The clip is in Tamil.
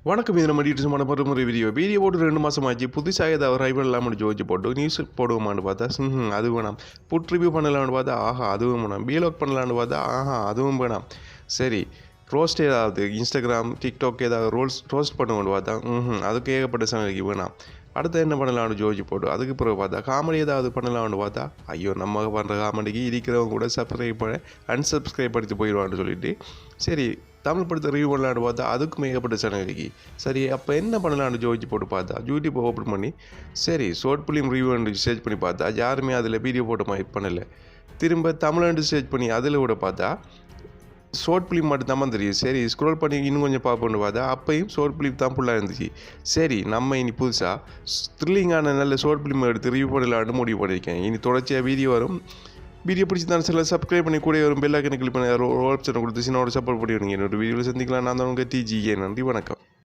வணக்கம். இது நம்ம டீட்டெயில்ஸுமான மறுமுறை வீடியோ போட்டு 2 மாதம் ஆச்சு. புதுசாக ஏதாவது ரைவல் இல்லாமல் ஜோதிச்சு போட்டு நியூஸ் போடுவோமான்னு பார்த்தா அது வேணாம். ஃபுட் ரிவ்யூ பண்ணலான்னு பார்த்தா அதுவும் வேணாம். வீலாக் பண்ணலான்னு பார்த்தா அதுவும் வேணாம். சரி, ரோஸ்ட் ஏதாவது இன்ஸ்டாகிராம் டிக்டாக் ஏதாவது ரோஸ்ட் பண்ணுவோன்னு பார்த்தா அதுக்கு ஏகப்பட்ட சேனலுக்கு வேணாம். அடுத்து என்ன பண்ணலாம்னு ஜோதிச்சு போட்டு அதுக்கு பிறகு பார்த்தா காமெடி ஏதாவது பண்ணலாம்னு பார்த்தா ஐயோ நம்ம பண்ணுற காமெடிக்கு இருக்கிறவங்க கூட அன்சப்ஸ்கிரைப் படித்து போயிடுவான்னு சொல்லிட்டு சரி தமிழ் படத்தை ரிவ்யூ பண்ணலான்னு பார்த்தா அதுக்கும் ஏகப்பட்ட சேனலுக்கு சரி அப்போ என்ன பண்ணலான்னு ஜோதிச்சு போட்டு பார்த்தா யூடியூப் ஓப்பன் பண்ணி சரி ஷார்ட் ஃபிலிம் ரிவ்யூ சர்ச் பண்ணி பார்த்தா யாருமே அதில் வீடியோ போட்ட மாதிரி பண்ணலை. திரும்ப தமிழ்நாடு சர்ச் பண்ணி அதில் கூட பார்த்தா ஷார்ட் ஃபிலிம் மட்டும் தான் தெரியும். சரி ஸ்க்ரோல் பண்ணி இன்னும் கொஞ்சம் பார்ப்போன்னு பார்த்தா அப்பையும் ஷார்ட் ஃபிலிம் தான் ஃபுல்லாக இருந்துச்சு. சரி நம்ம இனி புதுசாக த்ரில்லிங்கான நல்ல ஷார்ட் ஃபிலிம் எடுத்து ரிவ்யூ பண்ணலான்னு முடிவு பண்ணியிருக்கேன். இனி தொடர்ச்சியாக வீடியோ வரும். வீடியோ பிடிச்சி தான் சில சப்ஸ்கிரைப் பண்ணி கூட வரும் பெல் ஐக்கனை கிளிக் பண்ணி ஆப்ஷனை கொடுத்து சின்னோட சப்போர்ட் பண்ணி விடுங்க. என்னோட வீடியோவில் சந்திக்கலாம். நான் தான் உங்கள் TGA. நன்றி, வணக்கம்.